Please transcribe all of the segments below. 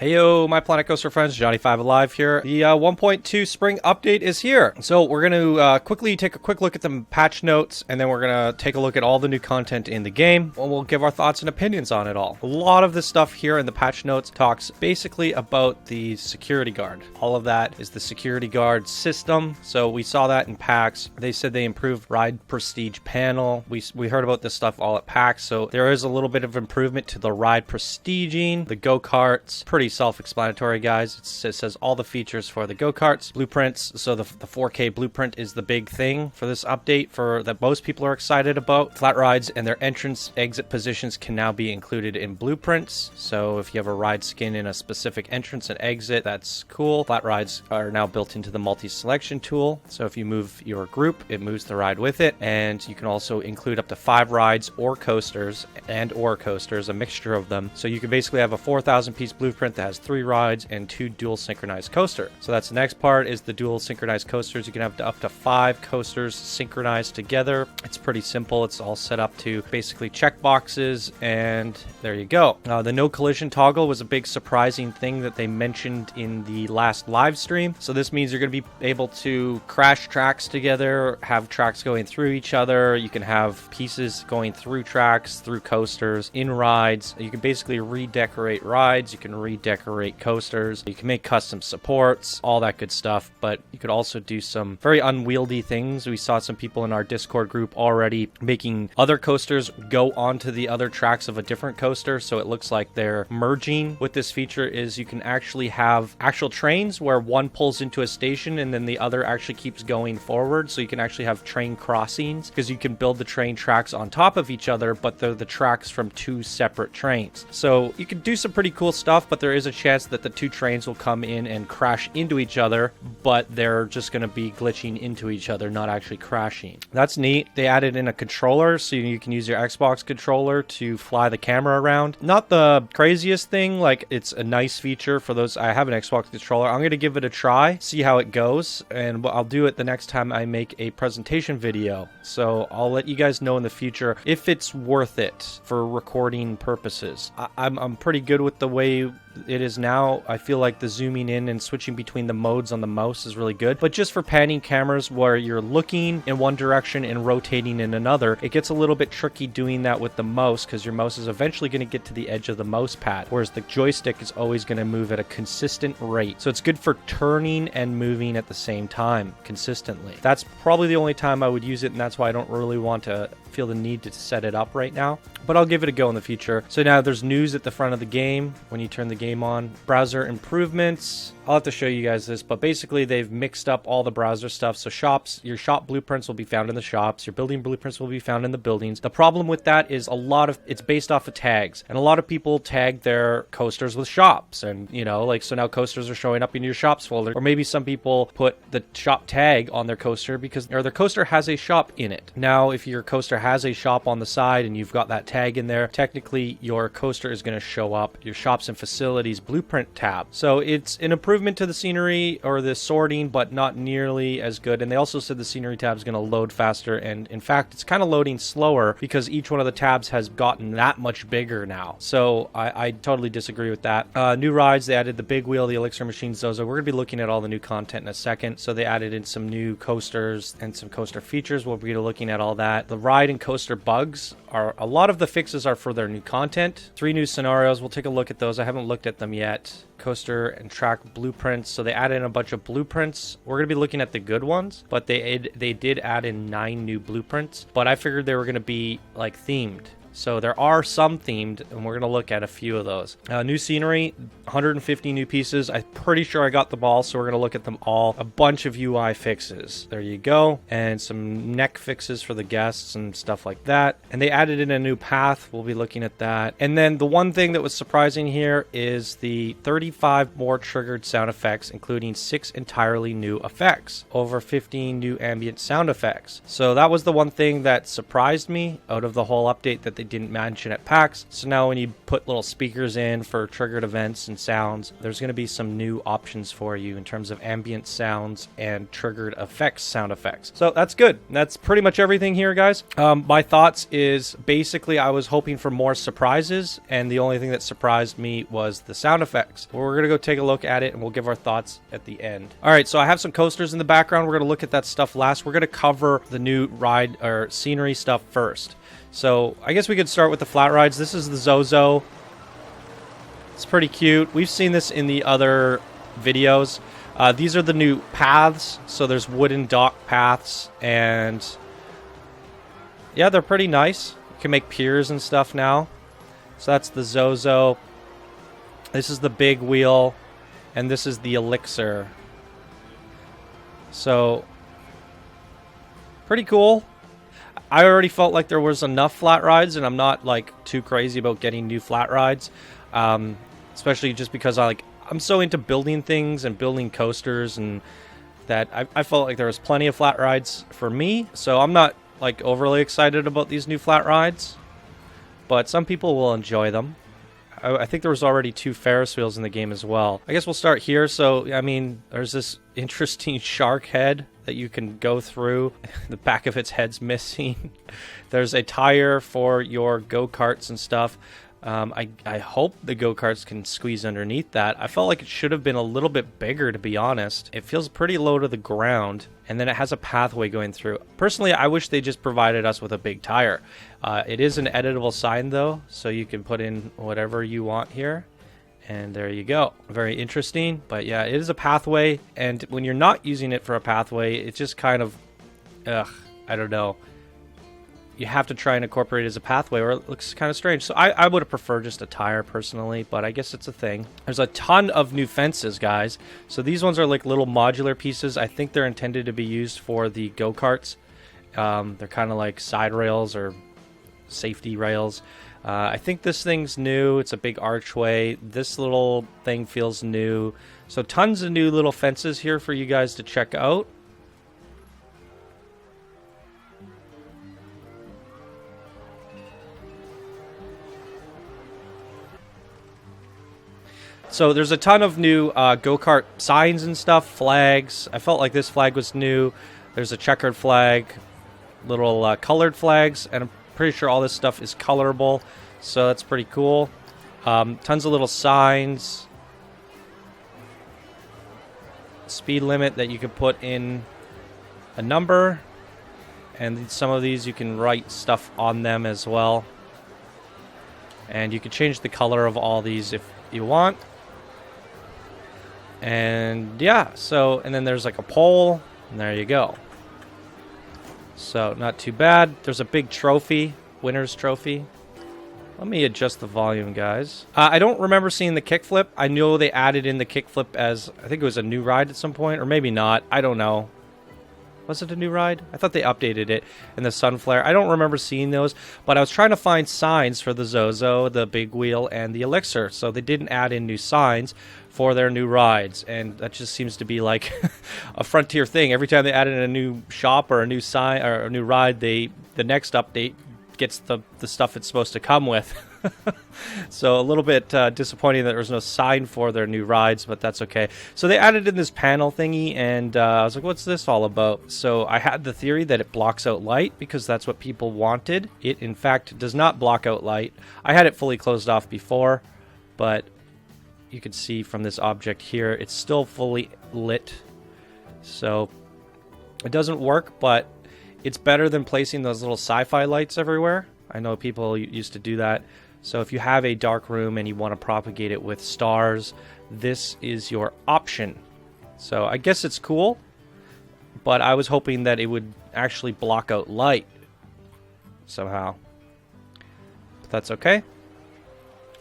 Heyo, my Planet Coaster friends, Johnny5 Alive here. The 1.2 spring update is here. So we're going to quickly take a quick look at the patch notes, and then we're going to take a look at all the new content in the game, and we'll give our thoughts and opinions on it all. A lot of the stuff here in the patch notes talks basically about the security guard. All of that is the security guard system. So we saw that in PAX. They said they improved Ride Prestige panel. We heard about this stuff all at PAX, so there is a little bit of improvement to the Ride Prestiging, the Go-karts. Pretty self-explanatory, guys. It says all the features for the go-karts, blueprints. So the 4K blueprint is the big thing for this update that most people are excited about. Flat rides and their entrance exit positions can now be included in blueprints. So if you have a ride skin in a specific entrance and exit, that's cool. Flat rides are now built into the multi-selection tool. So if you move your group, it moves the ride with it. And you can also include up to 5 rides or coasters, a mixture of them. So you can basically have a 4,000 piece blueprint that has 3 rides and 2 dual synchronized coaster. So that's the next part, is the dual synchronized coasters. You can have up to 5 coasters synchronized together. It's pretty simple. It's all set up to basically check boxes, and there you go. The no collision toggle was a big surprising thing that they mentioned in the last live stream. So this means you're going to be able to crash tracks together, have tracks going through each other. You can have pieces going through tracks, through coasters, in rides. You can basically redecorate rides. You can redecorate coasters. You can make custom supports, all that good stuff. But you could also do some very unwieldy things. We saw some people in our Discord group already making other coasters go onto the other tracks of a different coaster. So it looks like they're merging. With this feature is you can actually have actual trains where one pulls into a station and then the other actually keeps going forward. So you can actually have train crossings, because you can build the train tracks on top of each other, but they're the tracks from 2 separate trains. So you can do some pretty cool stuff, but there is a chance that the 2 trains will come in and crash into each other, but they're just going to be glitching into each other, not actually crashing. That's neat. They added in a controller, so you can use your Xbox controller to fly the camera around. Not the craziest thing, like it's a nice feature for those. I have an Xbox controller. I'm going to give it a try, see how it goes, and I'll do it the next time I make a presentation video. So I'll let you guys know in the future if it's worth it for recording purposes. I'm pretty good with the way it is now. I feel like the zooming in and switching between the modes on the mouse is really good, but just for panning cameras where you're looking in one direction and rotating in another, it gets a little bit tricky doing that with the mouse, because your mouse is eventually going to get to the edge of the mouse pad, whereas the joystick is always going to move at a consistent rate. So it's good for turning and moving at the same time consistently. That's probably the only time I would use it, and that's why I don't really want to feel the need to set it up right now, but I'll give it a go in the future. So now there's news at the front of the game when you turn the game on. Browser improvements. I'll have to show you guys this, but basically they've mixed up all the browser stuff. So shops, your shop blueprints will be found in the shops. Your building blueprints will be found in the buildings. The problem with that is it's based off of tags, and a lot of people tag their coasters with shops, and so now coasters are showing up in your shops folder, or maybe some people put the shop tag on their coaster because their coaster has a shop in it. Now, if your coaster has a shop on the side and you've got that tag in there, technically your coaster is going to show up your shops and facilities blueprint tab. So it's an improvement to the scenery or the sorting, but not nearly as good. And they also said the scenery tab is going to load faster, and in fact it's kind of loading slower because each one of the tabs has gotten that much bigger now. So I totally disagree with that. New rides, they added the big wheel, the elixir machine, Zozo. We're going to be looking at all the new content in a second. So they added in some new coasters and some coaster features. We'll be looking at all that. The ride and coaster bugs are, a lot of the fixes are for their new content. 3 new scenarios. We'll take a look at those. I haven't looked at them yet. Coaster and track blueprints. So they added in a bunch of blueprints. We're going to be looking at the good ones, but they did add in 9 new blueprints, but I figured they were going to be like themed. So there are some themed, and we're going to look at a few of those. New scenery, 150 new pieces. I'm pretty sure I got them all, so we're going to look at them all. A bunch of UI fixes. There you go. And some neck fixes for the guests and stuff like that. And they added in a new path. We'll be looking at that. And then the one thing that was surprising here is the 35 more triggered sound effects, including 6 entirely new effects. Over 15 new ambient sound effects. So that was the one thing that surprised me out of the whole update that they didn't mention at PAX. So now when you put little speakers in for triggered events and sounds, there's going to be some new options for you in terms of ambient sounds and triggered effects, sound effects. So that's good. That's pretty much everything here, guys. My thoughts is basically I was hoping for more surprises, and the only thing that surprised me was the sound effects. We're going to go take a look at it, and we'll give our thoughts at the end. All right, so I have some coasters in the background. We're going to look at that stuff last. We're going to cover the new ride or scenery stuff first. So I guess we could start with the flat rides. This is the Zozo. It's pretty cute. We've seen this in the other videos. These are the new paths. So there's wooden dock paths, and yeah, they're pretty nice. You can make piers and stuff now. So that's the Zozo. This is the big wheel, and this is the Elixir. So pretty cool. I already felt like there was enough flat rides, and I'm not like too crazy about getting new flat rides, especially just because I'm so into building things and building coasters, and that I felt like there was plenty of flat rides for me. So I'm not like overly excited about these new flat rides, but some people will enjoy them. I think there was already 2 Ferris wheels in the game as well. I guess we'll start here. So, I mean, there's this interesting shark head that you can go through. The back of its head's missing. There's a tire for your go-karts and stuff. I hope the go-karts can squeeze underneath that. I felt like it should have been a little bit bigger, to be honest. It feels pretty low to the ground, and then it has a pathway going through. Personally, I wish they just provided us with a big tire. It is an editable sign, though, so you can put in whatever you want here. And there you go. Very interesting. But yeah, it is a pathway, and when you're not using it for a pathway, it's just kind of, I don't know. You have to try and incorporate it as a pathway, or it looks kind of strange. So I would have preferred just a tire personally, but I guess it's a thing. There's a ton of new fences, guys. So these ones are like little modular pieces. I think they're intended to be used for the go-karts. They're kind of like side rails or safety rails. I think this thing's new. It's a big archway. This little thing feels new. So tons of new little fences here for you guys to check out. So there's a ton of new go-kart signs and stuff, flags. I felt like this flag was new. There's a checkered flag, little colored flags, and I'm pretty sure all this stuff is colorable, so that's pretty cool. Tons of little signs. Speed limit that you can put in a number, and some of these you can write stuff on them as well. And you can change the color of all these if you want. And yeah, so, and then there's like a pole, and there you go. So not too bad. There's a big trophy, winner's trophy. Let me adjust the volume, guys. I don't remember seeing the kickflip. I know they added in the kickflip as, I think it was a new ride at some point, or maybe not. I don't know. Was it a new ride? I thought they updated it. And the Sunflare. I don't remember seeing those, but I was trying to find signs for the Zozo, the Big Wheel, and the Elixir. So they didn't add in new signs for their new rides, and that just seems to be like a Frontier thing. Every time they add in a new shop or a new sign or a new ride, the next update gets the stuff it's supposed to come with. So a little bit disappointing that there was no sign for their new rides, but that's okay. So they added in this panel thingy, and I was like, what's this all about? So I had the theory that it blocks out light because that's what people wanted. It, in fact, does not block out light. I had it fully closed off before, but you can see from this object here, it's still fully lit. So it doesn't work, but it's better than placing those little sci-fi lights everywhere. I know people used to do that. So if you have a dark room and you want to propagate it with stars, this is your option. So I guess it's cool, but I was hoping that it would actually block out light somehow. But that's okay.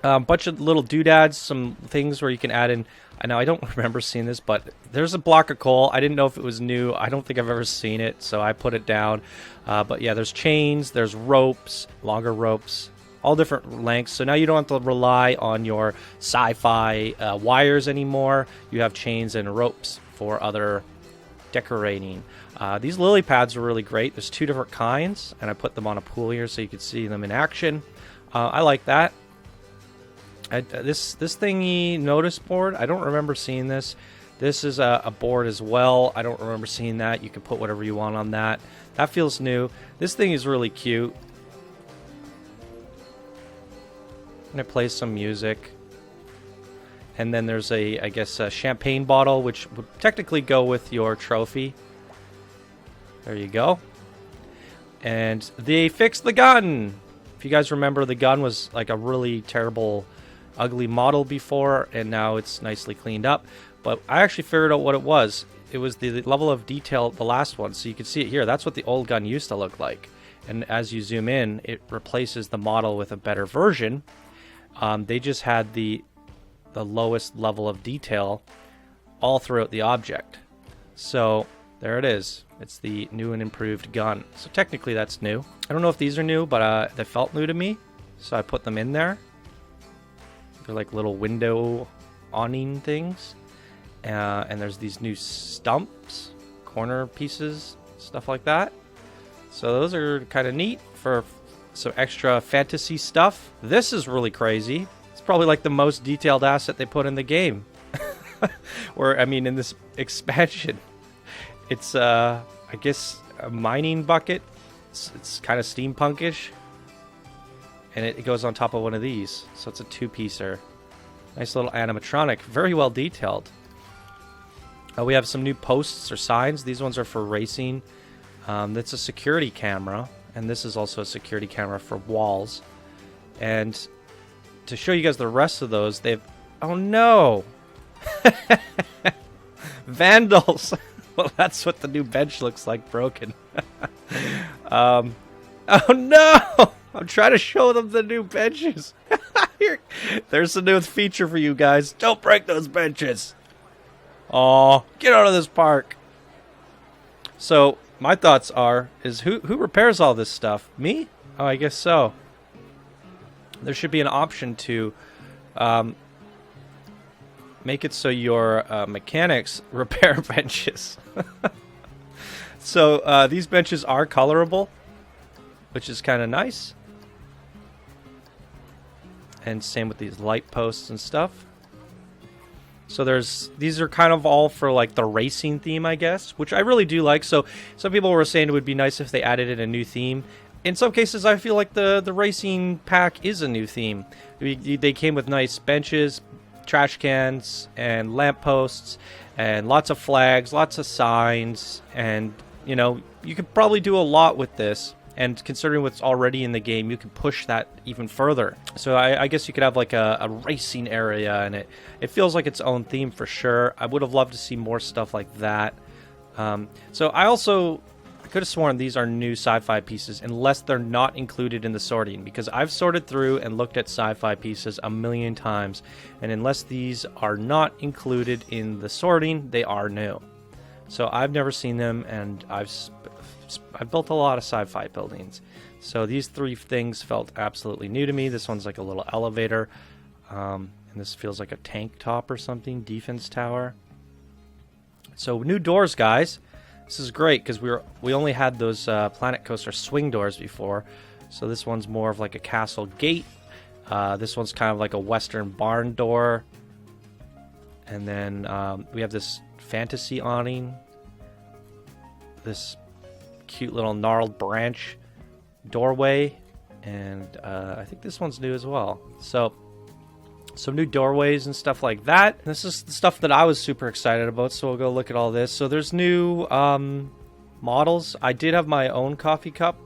A bunch of little doodads, some things where you can add in. I know I don't remember seeing this, but there's a block of coal. I didn't know if it was new. I don't think I've ever seen it, so I put it down. But yeah, there's chains, there's ropes, longer ropes, all different lengths. So now you don't have to rely on your sci-fi wires anymore. You have chains and ropes for other decorating. These lily pads are really great. There's two different kinds, and I put them on a pool here so you can see them in action. I like that. This thingy notice board, I don't remember seeing this. This is a board as well. I don't remember seeing that. You can put whatever you want on that. That feels new. This thing is really cute. And it plays some music. And then there's I guess, a champagne bottle, which would technically go with your trophy. There you go. And they fixed the gun. If you guys remember, the gun was like a really terrible, ugly model before, and now it's nicely cleaned up. But I actually figured out what it was. It was the level of detail, the last one. So you can see it here. That's what the old gun used to look like. And as you zoom in, it replaces the model with a better version. They just had the lowest level of detail all throughout the object. So there it is. It's the new and improved gun. So technically that's new. I don't know if these are new, but they felt new to me. So I put them in there. They're like little window awning things. And there's these new stumps, corner pieces, stuff like that. So those are kind of neat for some extra fantasy stuff. This is really crazy. It's probably like the most detailed asset they put in the game. Or, I mean, in this expansion. It's, I guess, a mining bucket. It's kind of steampunkish. And it goes on top of one of these. So it's a two-piecer. Nice little animatronic. Very well detailed. We have some new posts or signs. These ones are for racing. That's a security camera. And this is also a security camera for walls. And to show you guys the rest of those, they've... Oh, no! Vandals! Well, that's what the new bench looks like, broken. Oh, no! I'm trying to show them the new benches. Here, there's a new feature for you guys. Don't break those benches. Aw, get out of this park. So, my thoughts is who repairs all this stuff? Me? Oh, I guess so. There should be an option to make it so your mechanics repair benches. So, these benches are colorable, which is kind of nice. And same with these light posts and stuff. So these are kind of all for like the racing theme, I guess, which I really do like. So some people were saying it would be nice if they added in a new theme. In some cases, I feel like the racing pack is a new theme. They came with nice benches, trash cans, and lampposts, and lots of flags, lots of signs, and you know, you could probably do a lot with this. And considering what's already in the game, you can push that even further. So I guess you could have like a racing area, and it feels like its own theme for sure. I would have loved to see more stuff like that. So I could have sworn these are new sci-fi pieces, unless they're not included in the sorting. Because I've sorted through and looked at sci-fi pieces a million times. And unless these are not included in the sorting, they are new. So I've never seen them, and I've built a lot of sci-fi buildings. So these three things felt absolutely new to me. This one's like a little elevator. And this feels like a tank top or something. Defense tower. So new doors, guys. This is great because we only had those Planet Coaster swing doors before. So this one's more of like a castle gate. This one's kind of like a western barn door. And then we have this fantasy awning. This cute little gnarled branch doorway, and I think this one's new as well. So some new doorways and stuff like that. This is the stuff that I was super excited about, so we'll go look at all this. So there's new models. I did have my own coffee cup,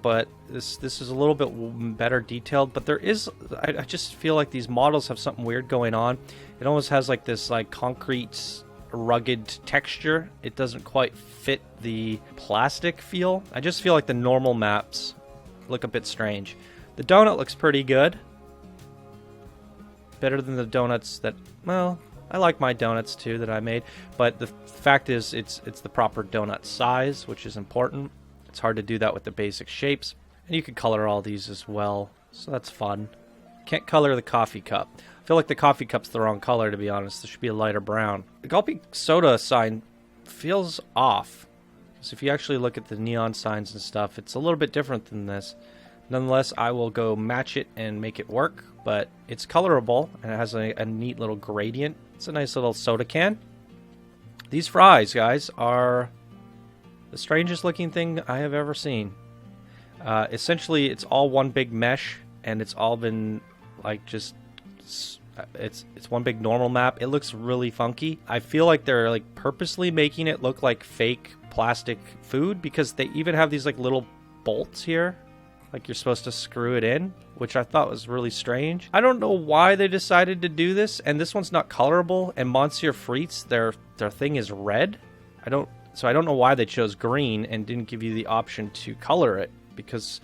but this is a little bit better detailed, but there is, I just feel like these models have something weird going on. It almost has like this like concrete rugged texture. It doesn't quite fit the plastic feel. I just feel like the normal maps look a bit strange. The donut looks pretty good. Better than the donuts that, well, I like my donuts too that I made, but the fact is it's the proper donut size, which is important. It's hard to do that with the basic shapes. And you can color all these as well, so that's fun. Can't color the coffee cup. I feel like the coffee cup's the wrong color, to be honest. This should be a lighter brown. The Gulpy Soda sign feels off. So if you actually look at the neon signs and stuff, it's a little bit different than this. Nonetheless, I will go match it and make it work, but it's colorable and it has a neat little gradient. It's a nice little soda can. These fries, guys, are the strangest looking thing I have ever seen. Essentially, it's all one big mesh, and it's all been like just it's one big normal map. It looks really funky. I feel like they're like purposely making it look like fake plastic food, because they even have these like little bolts here, like you're supposed to screw it in, which I thought was really strange. I don't know why they decided to do this, and this one's not colorable, and Monsieur Frites, their thing is red. So I don't know why they chose green and didn't give you the option to color it, because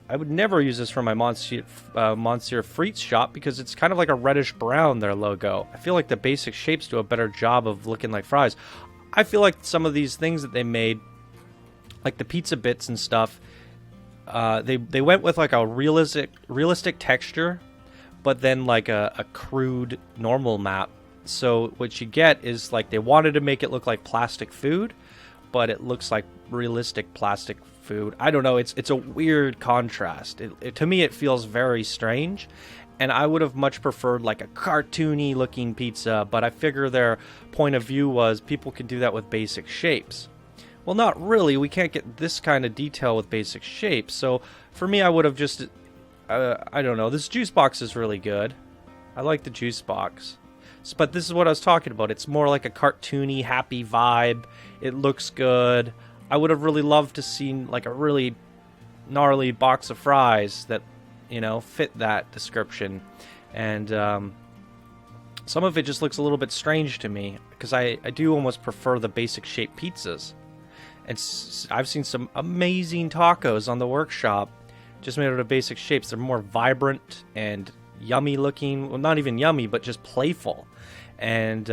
I would never use this for my Monsieur Frites shop, because it's kind of like a reddish brown, their logo. I feel like the basic shapes do a better job of looking like fries. I feel like some of these things that they made, like the pizza bits and stuff, they went with like a realistic texture, but then like a crude normal map. So what you get is like they wanted to make it look like plastic food, but it looks like realistic plastic food. I don't know. It's a weird contrast. To me, it feels very strange, and I would have much preferred like a cartoony looking pizza. But I figure their point of view was people can do that with basic shapes. Well, not really. We can't get this kind of detail with basic shapes. So for me, I would have just I don't know. This juice box is really good. I like the juice box. But this is what I was talking about. It's more like a cartoony, happy vibe. It looks good. I would have really loved to see like a really gnarly box of fries that, you know, fit that description. And some of it just looks a little bit strange to me, because I do almost prefer the basic shaped pizzas. And I've seen some amazing tacos on the workshop just made out of basic shapes. They're more vibrant and yummy looking. Well, not even yummy, but just playful. And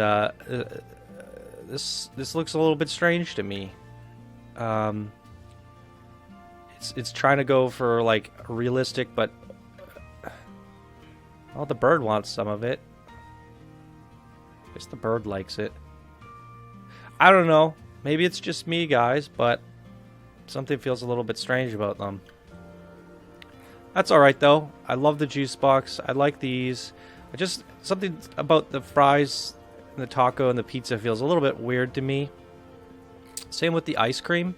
this looks a little bit strange to me. It's trying to go for like realistic, but well, the bird wants some of it. I guess the bird likes it. I don't know. Maybe it's just me, guys, but something feels a little bit strange about them. That's alright, though. I love the juice box. I like these. Something about the fries, and the taco, and the pizza feels a little bit weird to me. Same with the ice cream.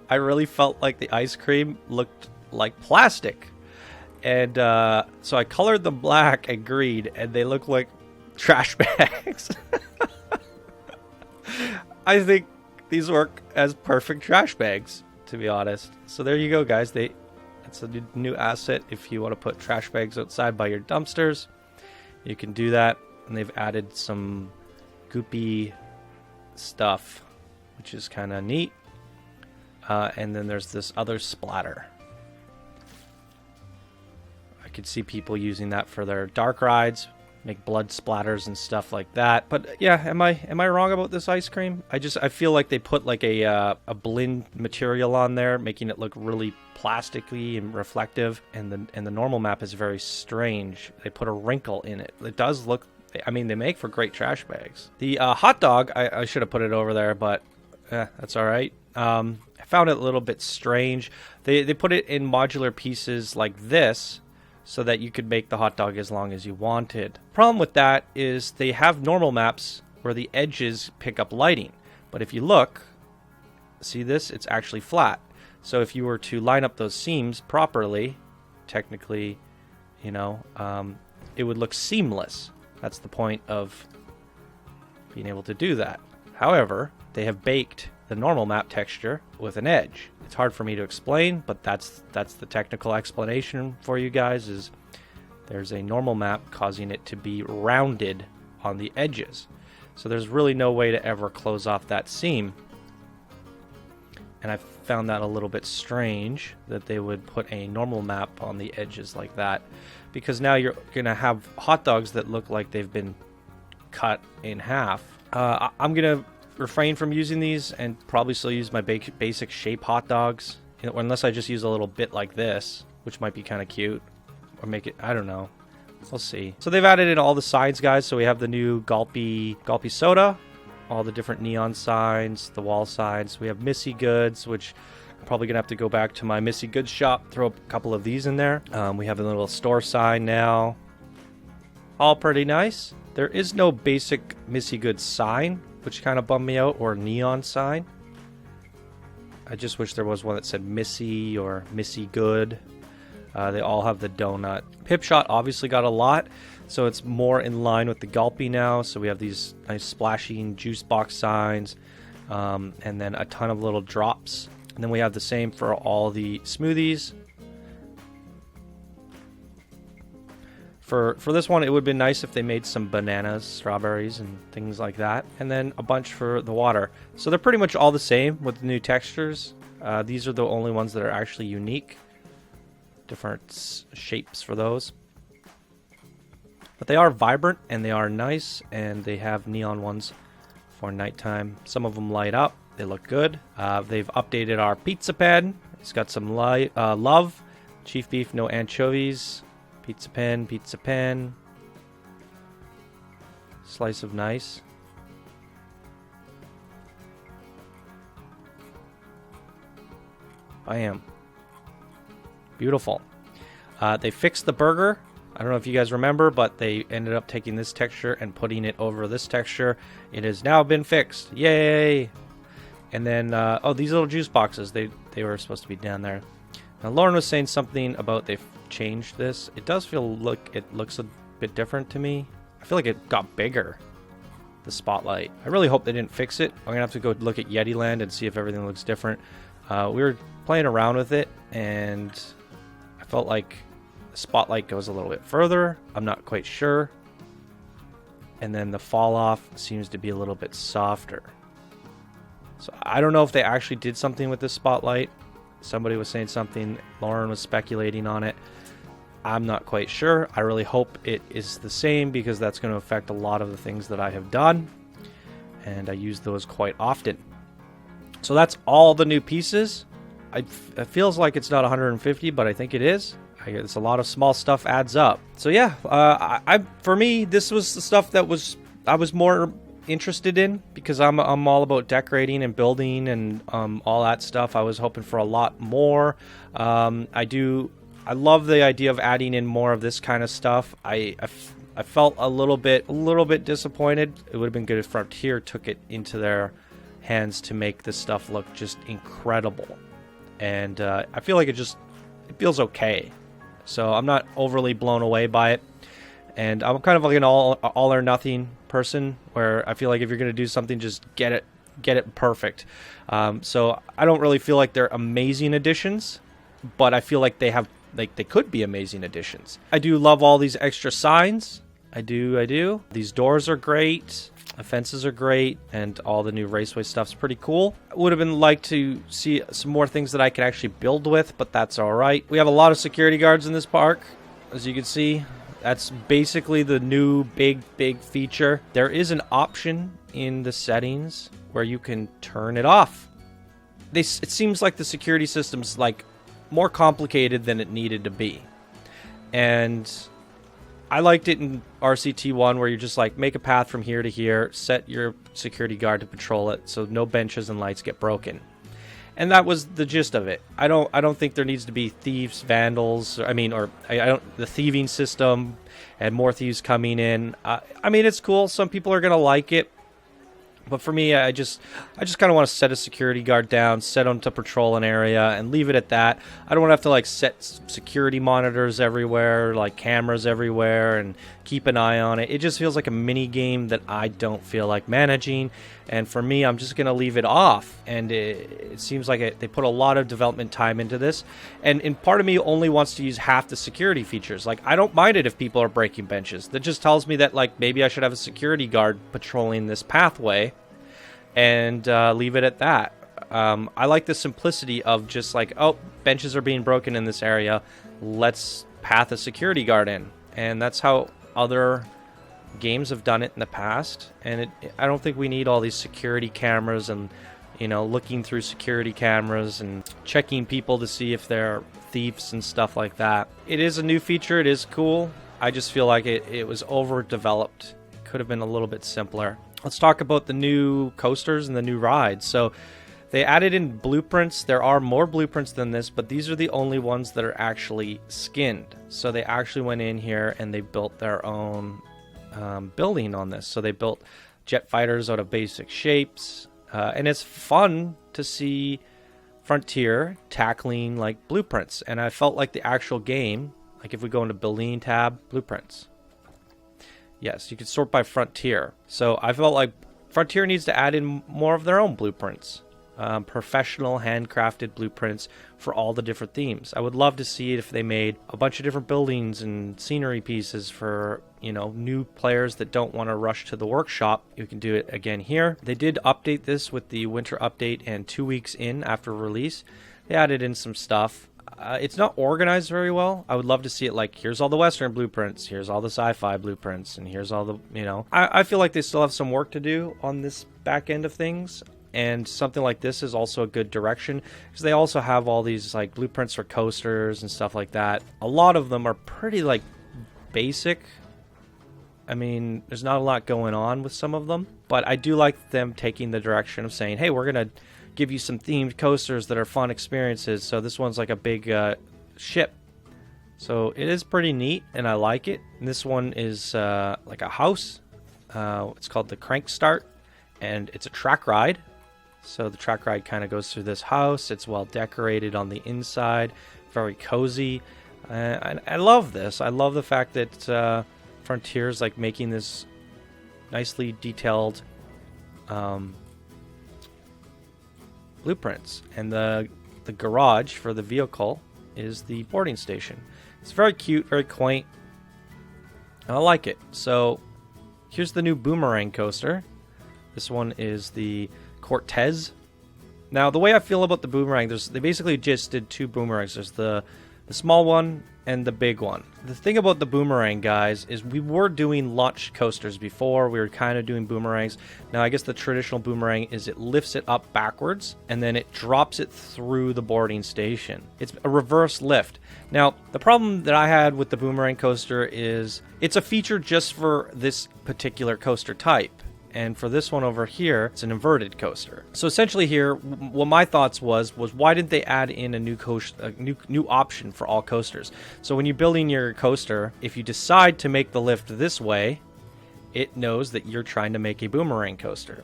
I really felt like the ice cream looked like plastic. And so I colored them black and green, and they look like trash bags. I think these work as perfect trash bags, to be honest. So there you go, guys. That's a new asset. If you want to put trash bags outside by your dumpsters, you can do that. And they've added some goopy stuff, which is kind of neat. And then there's this other splatter. I could see people using that for their dark rides, make blood splatters and stuff like that. But yeah, am I wrong about this ice cream? I feel like they put like a blend material on there, making it look really plasticky and reflective, and the normal map is very strange. They put a wrinkle in it. It does look, I mean, they make for great trash bags. The hot dog, I should have put it over there, but that's all right. I found it a little bit strange. They put it in modular pieces like this, so that you could make the hot dog as long as you wanted. Problem with that is they have normal maps where the edges pick up lighting. But if you look, see this? It's actually flat. So if you were to line up those seams properly, technically, you know, it would look seamless. That's the point of being able to do that. However, they have baked the normal map texture with an edge. It's hard for me to explain, but that's the technical explanation for you guys, is there's a normal map causing it to be rounded on the edges. So there's really no way to ever close off that seam. And I found that a little bit strange that they would put a normal map on the edges like that, because now you're going to have hot dogs that look like they've been cut in half. I'm going to refrain from using these and probably still use my basic shape hot dogs, unless I just use a little bit like this, which might be kind of cute, or make it, I don't know, we'll see. So they've added in all the signs, guys. So we have the new Gulpy soda, all the different neon signs, the wall signs. We have Missy Goods, which Probably gonna have to go back to my Missy Goods shop, throw a couple of these in there. We have a little store sign now. All pretty nice. There is no basic Missy Goods sign, which kind of bummed me out, or neon sign. I just wish there was one that said Missy or Missy Good. They all have the donut. Pipshot obviously got a lot, so it's more in line with the Gulpy now. So we have these nice splashing juice box signs, and then a ton of little drops. And then we have the same for all the smoothies. For this one, it would have been nice if they made some bananas, strawberries, and things like that. And then a bunch for the water. So they're pretty much all the same with the new textures. These are the only ones that are actually unique. Different shapes for those. But they are vibrant, and they are nice, and they have neon ones for nighttime. Some of them light up. They look good. They've updated our pizza pan. It's got some love. Chief beef, no anchovies. Pizza pan. Slice of nice. Bam. Beautiful. They fixed the burger. I don't know if you guys remember, but they ended up taking this texture and putting it over this texture. It has now been fixed. Yay! And then, oh, these little juice boxes, they were supposed to be down there. Now, Lauren was saying something about they've changed this. It does feel it looks a bit different to me. I feel like it got bigger, the spotlight. I really hope they didn't fix it. I'm going to have to go look at Yetiland and see if everything looks different. We were playing around with it, and I felt like the spotlight goes a little bit further. I'm not quite sure. And then the fall off seems to be a little bit softer. So I don't know if they actually did something with this spotlight. Somebody was saying something. Lauren was speculating on it. I'm not quite sure. I really hope it is the same, because that's going to affect a lot of the things that I have done. And I use those quite often. So that's all the new pieces. It feels like it's not 150, but I think it is. It's a lot of small stuff adds up. So yeah, for me, this was the stuff that I was more interested in, because I'm all about decorating and building and all that stuff. I was hoping for a lot more. I love the idea of adding in more of this kind of stuff. I felt a little bit disappointed. It would have been good if Frontier took it into their hands to make this stuff look just incredible. And I feel like it feels okay. So I'm not overly blown away by it. And I'm kind of like an all or nothing person, where I feel like if you're going to do something, just get it perfect. So I don't really feel like they're amazing additions, but I feel like they could be amazing additions. I do love all these extra signs. I do. These doors are great. The fences are great, and all the new raceway stuff's pretty cool. I would have been like to see some more things that I could actually build with, but that's all right. We have a lot of security guards in this park, as you can see. That's basically the new big feature. There is an option in the settings where you can turn it off. It seems like the security system's like more complicated than it needed to be. And I liked it in RCT1, where you just like make a path from here to here, set your security guard to patrol it so no benches and lights get broken. And that was the gist of it. I don't think there needs to be thieves, vandals. The thieving system and more thieves coming in. I mean, it's cool. Some people are gonna like it, but for me, I just kind of want to set a security guard down, set them to patrol an area, and leave it at that. I don't want to have to like set security monitors everywhere, like cameras everywhere, and keep an eye on it. It just feels like a mini game that I don't feel like managing. And for me, I'm just going to leave it off. And it seems like they put a lot of development time into this. And part of me only wants to use half the security features. Like, I don't mind it if people are breaking benches. That just tells me that, like, maybe I should have a security guard patrolling this pathway and leave it at that. I like the simplicity of just like, oh, benches are being broken in this area. Let's path a security guard in. And that's how other games have done it in the past, and I don't think we need all these security cameras and, looking through security cameras and checking people to see if they're thieves and stuff like that. It is a new feature. It is cool. I just feel like it was overdeveloped. It could have been a little bit simpler. Let's talk about the new coasters and the new rides. So They added in blueprints. There are more blueprints than this, but these are the only ones that are actually skinned. So they actually went in here and they built their own building on this. So they built jet fighters out of basic shapes. And it's fun to see Frontier tackling like blueprints. And I felt like the actual game, like if we go into building tab, blueprints. Yes, you can sort by Frontier. So I felt like Frontier needs to add in more of their own blueprints. Professional handcrafted blueprints for all the different themes. I would love to see it if they made a bunch of different buildings and scenery pieces for, you know, new players that don't want to rush to the workshop. You can do it again here. They did update this with the winter update, and 2 weeks in after release, they added in some stuff. It's not organized very well. I would love to see it like, here's all the Western blueprints, here's all the sci-fi blueprints, and here's all the, you know. I feel like they still have some work to do on this back end of things. And something like this is also a good direction because they also have all these like blueprints for coasters and stuff like that. A lot of them are pretty like basic. I mean, there's not a lot going on with some of them, but I do like them taking the direction of saying, hey, we're going to give you some themed coasters that are fun experiences. So this one's like a big ship. So it is pretty neat and I like it. And this one is like a house. It's called the Crank Start and it's a track ride. So the track ride kind of goes through this house. It's well decorated on the inside, very cozy. I love this. I love the fact that Frontier's like making this nicely detailed blueprints. And the garage for the vehicle is the boarding station. It's very cute, very quaint. I like it. So here's the new boomerang coaster. This one is the Cortez. Now, the way I feel about the boomerang, they basically just did two boomerangs. There's the small one and the big one. The thing about the boomerang, guys, is we were doing launch coasters before. We were kind of doing boomerangs. Now, I guess the traditional boomerang is it lifts it up backwards and then it drops it through the boarding station. It's a reverse lift. Now, the problem that I had with the boomerang coaster is it's a feature just for this particular coaster type. And for this one over here, it's an inverted coaster. So essentially here, what my thoughts was why didn't they add in a new option for all coasters? So when you're building your coaster, if you decide to make the lift this way, it knows that you're trying to make a boomerang coaster.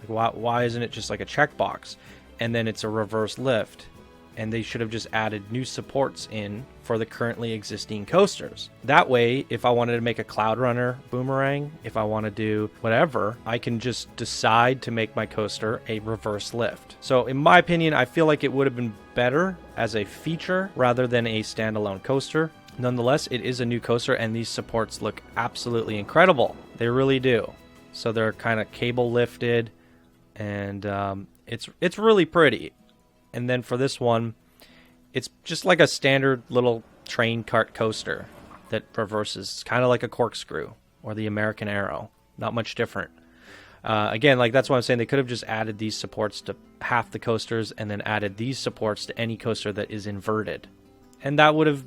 Like why isn't it just like a checkbox? And then it's a reverse lift. And they should have just added new supports in for the currently existing coasters. That way, if I wanted to make a Cloud Runner boomerang, if I want to do whatever, I can just decide to make my coaster a reverse lift. So in my opinion, I feel like it would have been better as a feature rather than a standalone coaster. Nonetheless, it is a new coaster and these supports look absolutely incredible. They really do. So they're kind of cable lifted and it's really pretty. And then for this one, it's just like a standard little train cart coaster that reverses. It's kind of like a corkscrew or the American Arrow. Not much different. Again, like that's why I'm saying they could have just added these supports to half the coasters and then added these supports to any coaster that is inverted. And that would have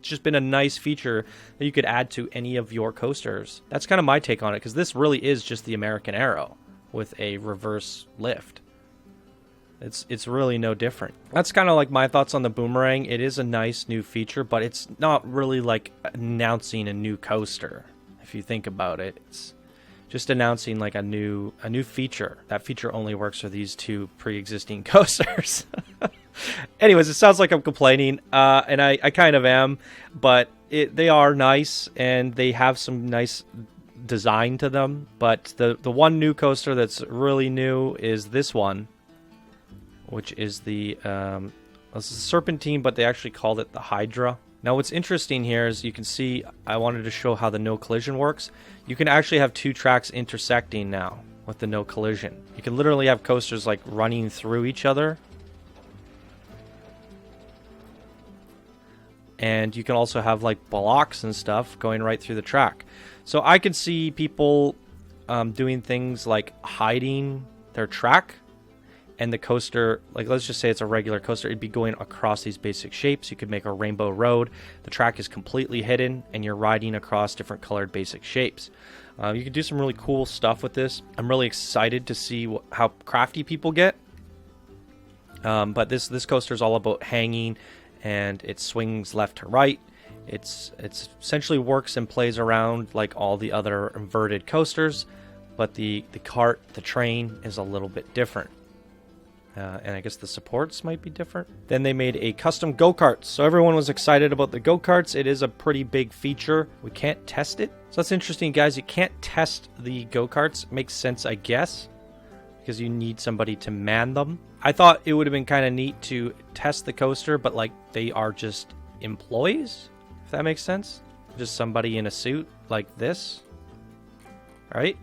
just been a nice feature that you could add to any of your coasters. That's kind of my take on it because this really is just the American Arrow with a reverse lift. It's really no different. That's kind of like my thoughts on the boomerang. It is a nice new feature, but it's not really like announcing a new coaster. If you think about it, it's just announcing like a new feature. That feature only works for these two pre-existing coasters. Anyways, it sounds like I'm complaining, and I kind of am, but they are nice and they have some nice design to them. But the one new coaster that's really new is this one, which is the Serpentine, but they actually called it the Hydra. Now what's interesting here is you can see I wanted to show how the no collision works. You can actually have two tracks intersecting now with the no collision. You can literally have coasters like running through each other. And you can also have like blocks and stuff going right through the track. So I could see people doing things like hiding their track. And the coaster, like let's just say it's a regular coaster, it'd be going across these basic shapes. You could make a rainbow road. The track is completely hidden and you're riding across different colored basic shapes. You can do some really cool stuff with this. I'm really excited to see how crafty people get. But this coaster is all about hanging, and it swings left to right. It's essentially works and plays around like all the other inverted coasters, but the train is a little bit different. And I guess the supports might be different. Then they made a custom go-kart. So everyone was excited about the go-karts. It is a pretty big feature. We can't test it. So that's interesting, guys. You can't test the go-karts. Makes sense, I guess, because you need somebody to man them. I thought it would have been kind of neat to test the coaster, but like they are just employees, if that makes sense. Just somebody in a suit like this, right?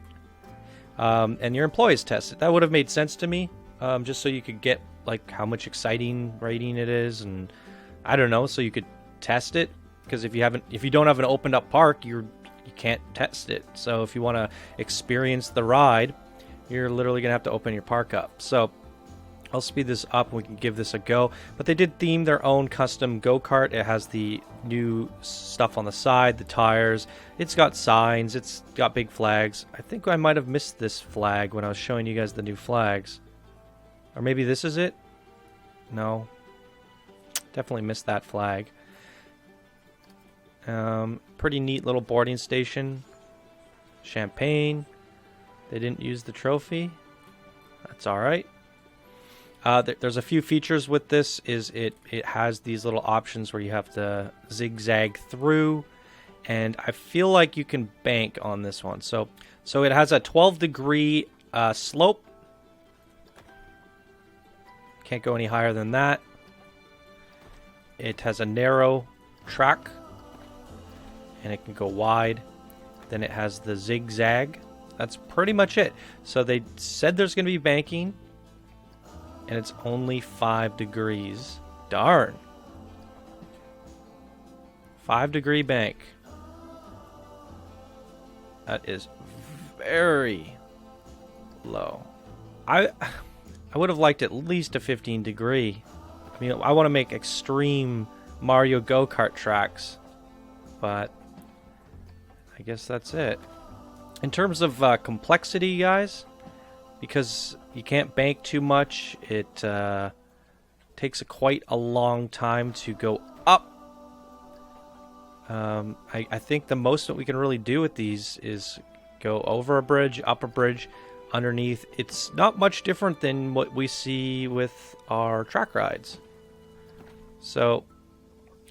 And your employees test it. That would have made sense to me. Just so you could get like how much exciting rating it is, and I don't know, so you could test it. Because if you don't have an opened up park, you can't test it. So if you want to experience the ride, you're literally gonna have to open your park up. So I'll speed this up and we can give this a go. But they did theme their own custom go-kart. It has the new stuff on the side, the tires. It's got signs. It's got big flags. I think I might have missed this flag when I was showing you guys the new flags. Or maybe this is it? No. Definitely missed that flag. Pretty neat little boarding station. Champagne. They didn't use the trophy. That's alright. There's a few features with this. It has these little options where you have to zigzag through. And I feel like you can bank on this one. So it has a 12-degree slope. Can't go any higher than that. It has a narrow track, and it can go wide. Then it has the zigzag. That's pretty much it. So they said there's going to be banking, and it's only 5 degrees. Darn. 5-degree bank. That is very low. I would have liked at least a 15-degree. I mean, I want to make extreme Mario Go-Kart tracks, but I guess that's it. In terms of complexity, guys, because you can't bank too much, it takes quite a long time to go up. I think the most that we can really do with these is go over a bridge, up a bridge, underneath. It's not much different than what we see with our track rides. So,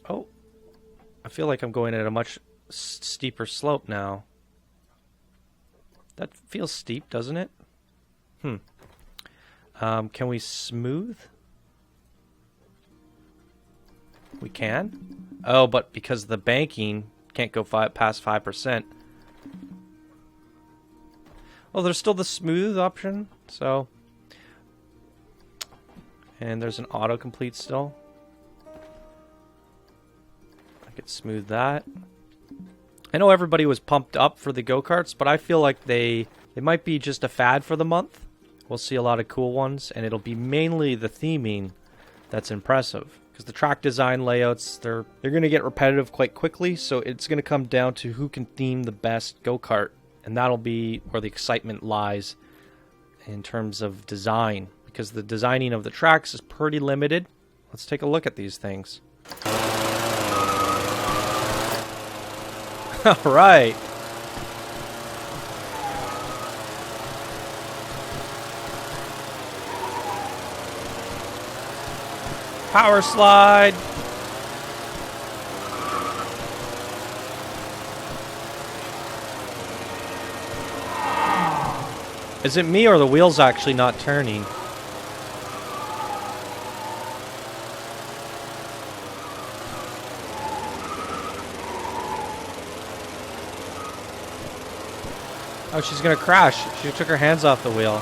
I feel like I'm going at a much steeper slope now. That feels steep, doesn't it? Can we smooth? We can? Oh, but because the banking can't go past 5%. Well, there's still the smooth option, so. And there's an autocomplete still. I could smooth that. I know everybody was pumped up for the go-karts, but I feel like they might be just a fad for the month. We'll see a lot of cool ones, and it'll be mainly the theming that's impressive. Because the track design layouts, they're going to get repetitive quite quickly, so it's going to come down to who can theme the best go-kart. And that'll be where the excitement lies in terms of design, because the designing of the tracks is pretty limited. Let's take a look at these things. All right. Power slide. Is it me or the wheel's actually not turning? Oh, she's gonna crash. She took her hands off the wheel.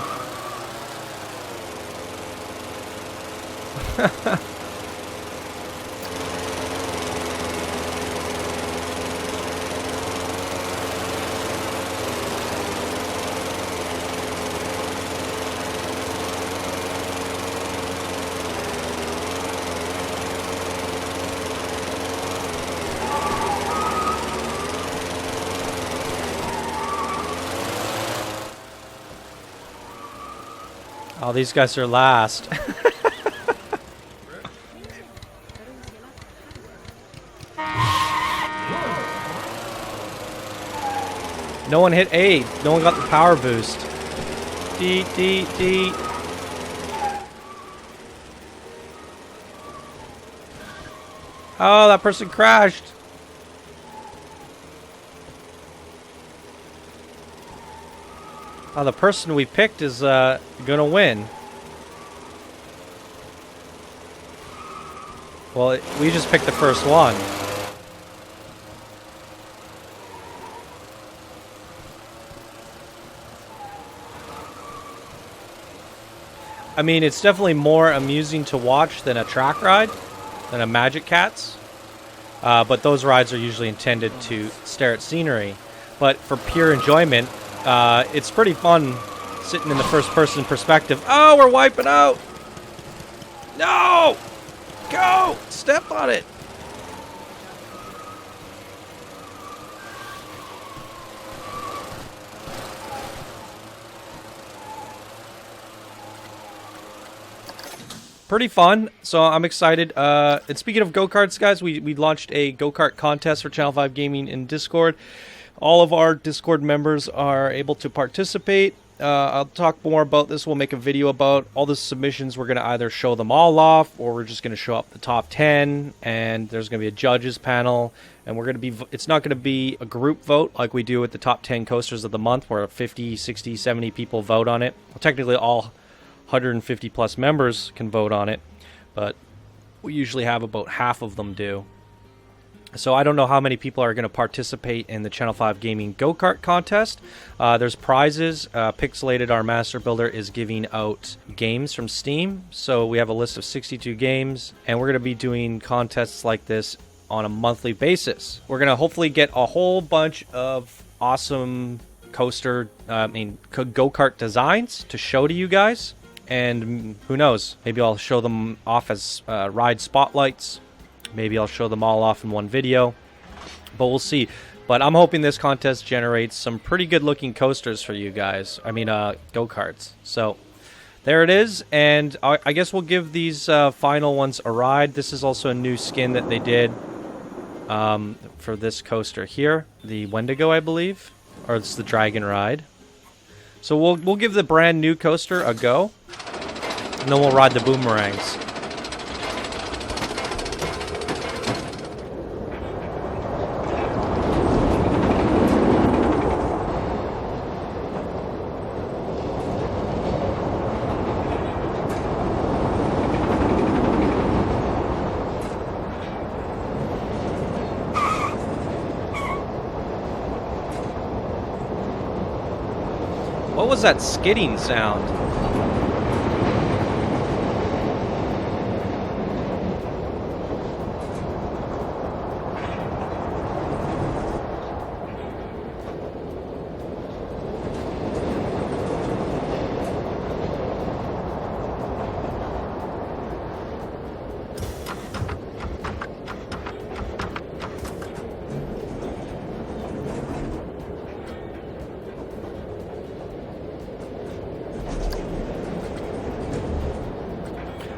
Oh, these guys are last. No one hit A. No one got the power boost. D, D, D. Oh, that person crashed. Oh, the person we picked is gonna win. Well, we just picked the first one. I mean, it's definitely more amusing to watch than a track ride, than a Magic Cats. But those rides are usually intended to stare at scenery. But for pure enjoyment, it's pretty fun sitting in the first-person perspective. Oh, we're wiping out! No! Go! Step on it! Pretty fun, so I'm excited. And speaking of go-karts, guys, we launched a go-kart contest for Channel 5 Gaming in Discord. All of our Discord members are able to participate. I'll talk more about this. We'll make a video about all the submissions. We're going to either show them all off, or we're just going to show up the top 10, and there's going to be a judges panel, and we're going to be, it's not going to be a group vote like we do with the top 10 coasters of the month, where 50, 60, 70 people vote on it. Well, technically all 150 plus members can vote on it, but we usually have about half of them do. So I don't know how many people are going to participate in the Channel 5 Gaming Go-Kart contest. There's prizes. Pixelated, our master builder, is giving out games from Steam. So we have a list of 62 games, and we're going to be doing contests like this on a monthly basis. We're going to hopefully get a whole bunch of awesome coaster, go-kart designs to show to you guys. And who knows, maybe I'll show them off as ride spotlights. Maybe I'll show them all off in one video, but we'll see. But I'm hoping this contest generates some pretty good looking coasters for you guys. I mean, go-karts. So there it is. And I guess we'll give these final ones a ride. This is also a new skin that they did for this coaster here. The Wendigo, I believe. Or it's the Dragon Ride. So we'll give the brand new coaster a go. And then we'll ride the boomerangs. What was that skidding sound?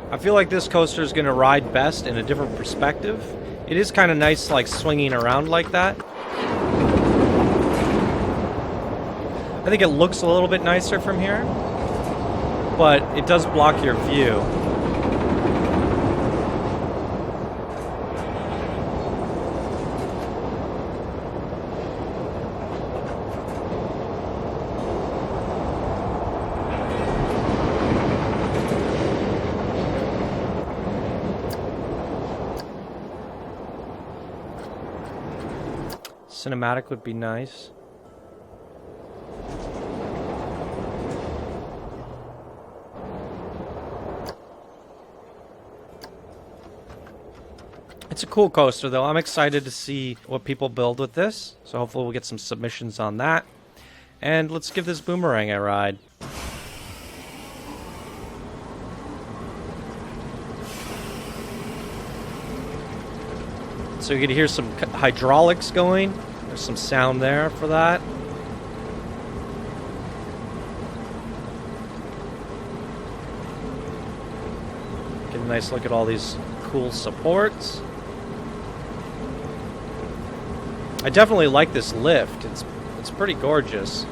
I feel like this coaster is going to ride best in a different perspective. It is kind of nice, like, swinging around like that. I think it looks a little bit nicer from here, but it does block your view. Cinematic would be nice. It's a cool coaster, though. I'm excited to see what people build with this. So hopefully we'll get some submissions on that. And let's give this boomerang a ride. So you can hear some hydraulics going. There's some sound there for that. Get a nice look at all these cool supports. I definitely like this lift. It's It's pretty gorgeous.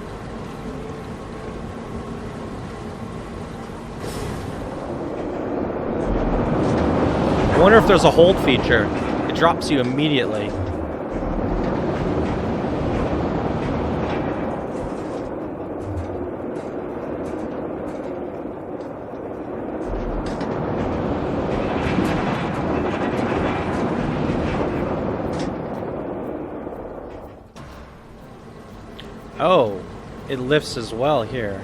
I wonder if there's a hold feature. It drops you immediately. Oh, it lifts as well here.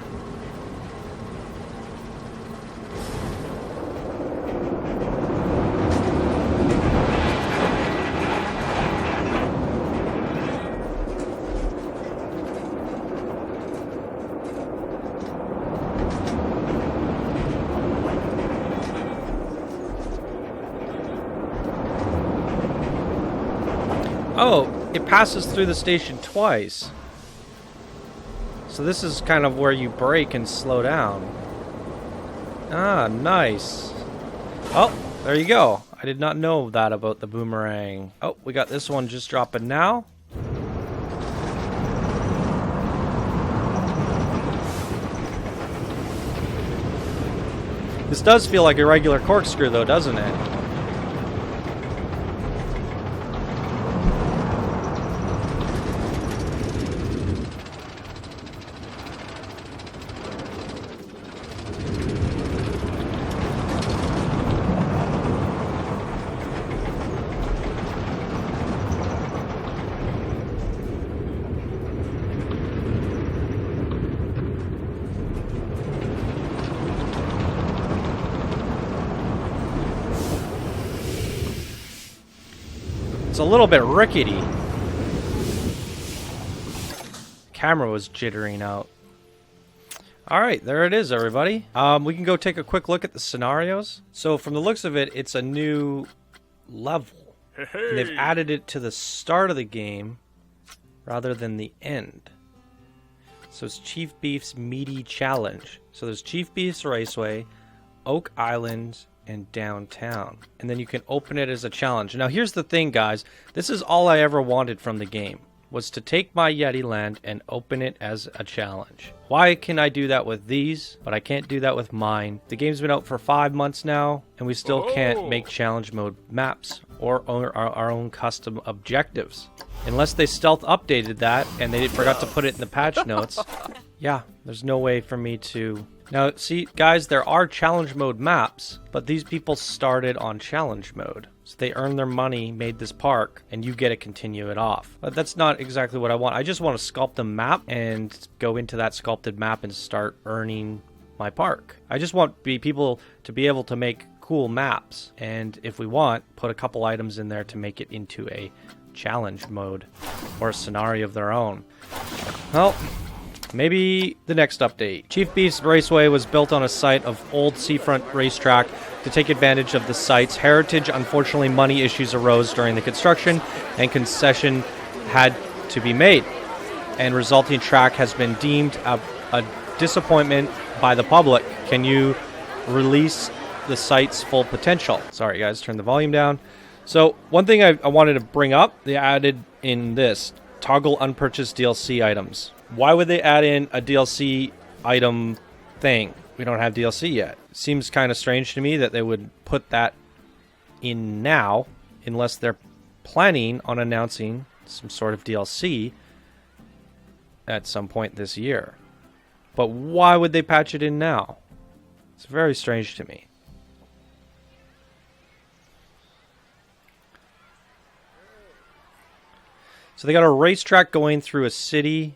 Oh, it passes through the station twice. So this is kind of where you brake and slow down. Ah, nice. Oh, there you go. I did not know that about the boomerang. Oh, we got this one just dropping now. This does feel like a regular corkscrew though, doesn't it? It's a little bit rickety. Camera was jittering out. Alright, there it is, everybody. We can go take a quick look at the scenarios. So from the looks of it, it's a new level. And they've added it to the start of the game rather than the end. So it's Chief Beef's Meaty Challenge. So there's Chief Beef's Raceway, Oak Island, and Downtown. And then you can open it as a challenge. Now here's the thing, guys. This is all I ever wanted from the game, was to take my Yeti Land and open it as a challenge. Why can I do that with these, but I can't do that with mine? The game's been out for 5 months now, and we still can't make challenge mode maps or our own custom objectives. Unless they stealth updated that and they forgot to put it in the patch notes. Yeah, there's no way for me to... Now, see, guys, there are challenge mode maps, but these people started on challenge mode. So they earned their money, made this park, and you get to continue it off. But that's not exactly what I want. I just want to sculpt a map and go into that sculpted map and start earning my park. I just want people to be able to make cool maps. And if we want, put a couple items in there to make it into a challenge mode or a scenario of their own. Well... maybe the next update. Chief Beef's Raceway was built on a site of old seafront racetrack to take advantage of the site's heritage. Unfortunately, money issues arose during the construction and concession had to be made. And resulting track has been deemed a disappointment by the public. Can you release the site's full potential? Sorry guys, turn the volume down. So one thing I wanted to bring up, they added in this, toggle unpurchased DLC items. Why would they add in a DLC item thing? We don't have DLC yet. Seems kind of strange to me that they would put that in now, unless they're planning on announcing some sort of DLC at some point this year. But why would they patch it in now? It's very strange to me. So they got a racetrack going through a city.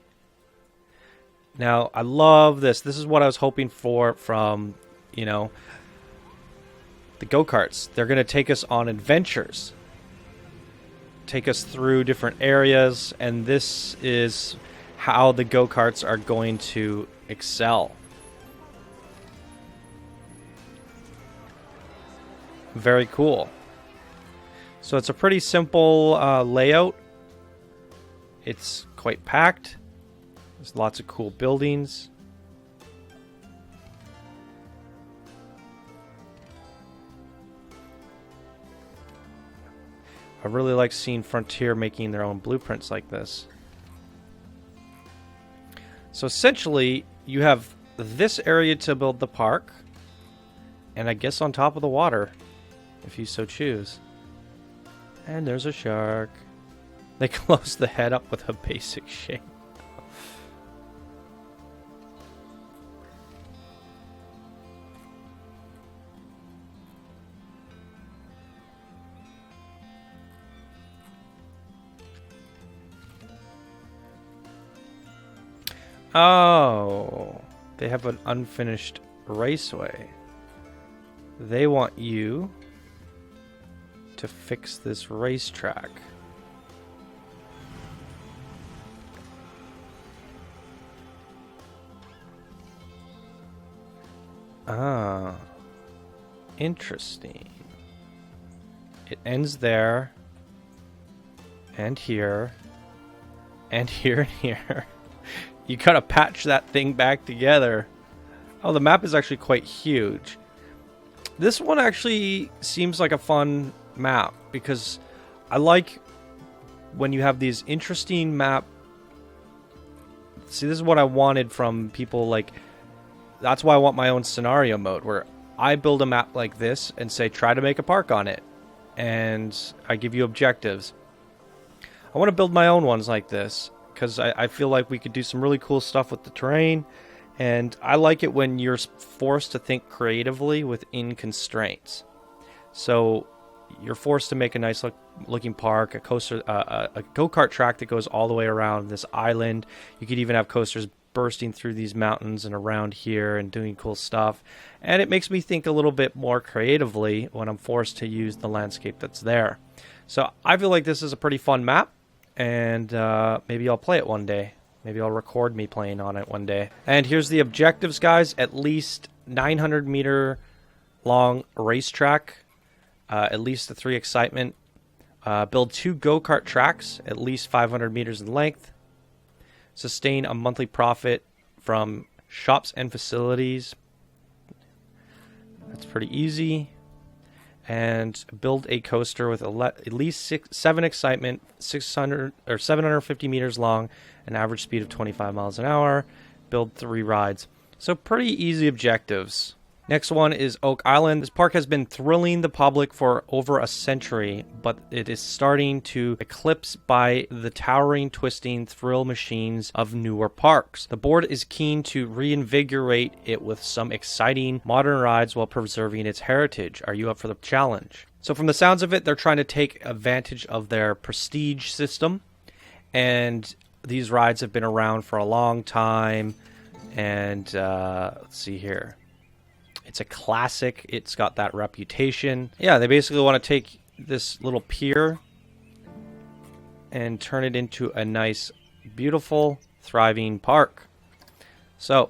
Now, I love this. This is what I was hoping for from, you know, the go-karts. They're going to take us on adventures. Take us through different areas. And this is how the go-karts are going to excel. Very cool. So it's a pretty simple layout. It's quite packed. There's lots of cool buildings. I really like seeing Frontier making their own blueprints like this. So essentially, you have this area to build the park, and I guess on top of the water, if you so choose. And there's a shark. They close the head up with a basic shape. Oh, they have an unfinished raceway. They want you to fix this racetrack. Ah, interesting. It ends there, and here, and here, and here. You gotta patch that thing back together. Oh, the map is actually quite huge. This one actually seems like a fun map because I like when you have these interesting map. See, this is what I wanted from people. Like, that's why I want my own scenario mode where I build a map like this and say, try to make a park on it. And I give you objectives. I want to build my own ones like this, because I feel like we could do some really cool stuff with the terrain, and I like it when you're forced to think creatively within constraints. So you're forced to make a nice looking park, a coaster, a go-kart track that goes all the way around this island. You could even have coasters bursting through these mountains and around here and doing cool stuff. And it makes me think a little bit more creatively when I'm forced to use the landscape that's there. So I feel like this is a pretty fun map. And maybe I'll play it one day. Maybe I'll record me playing on it one day. And here's the objectives, guys. At least 900 meter long racetrack. At least the 3 excitement. Build 2 go-kart tracks, at least 500 meters in length. Sustain a monthly profit from shops and facilities. That's pretty easy. And build a coaster with at least 7 excitement, 600 or 750 meters long, an average speed of 25 miles an hour. Build 3 rides. So pretty easy objectives. Next one is Oak Island. This park has been thrilling the public for over a century, but it is starting to eclipse by the towering, twisting thrill machines of newer parks. The board is keen to reinvigorate it with some exciting modern rides while preserving its heritage. Are you up for the challenge? So from the sounds of it, they're trying to take advantage of their prestige system, and these rides have been around for a long time. And let's see here. It's a classic. It's got that reputation. Yeah, they basically want to take this little pier and turn it into a nice, beautiful, thriving park. So,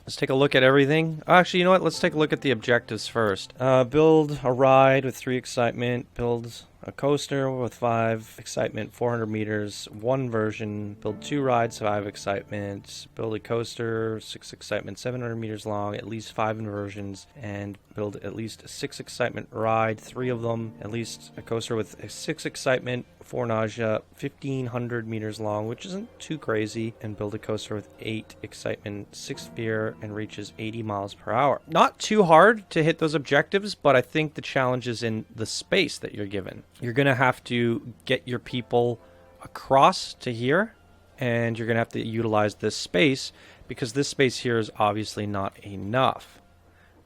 let's take a look at everything. Actually, you know what? Let's take a look at the objectives first. Build a ride with 3 excitement. Build a coaster with 5 excitement, 400 meters, 1 version. Build 2 rides, 5 excitement. Build a coaster, 6 excitement, 700 meters long, at least 5 inversions. And build at least 6 excitement ride, 3 of them. At least a coaster with 6 excitement, 4 nausea, 1500 meters long, which isn't too crazy. And build a coaster with 8 excitement, 6 fear, and reaches 80 miles per hour. Not too hard to hit those objectives, but I think the challenge is in the space that you're given. You're going to have to get your people across to here, and you're going to have to utilize this space, because this space here is obviously not enough.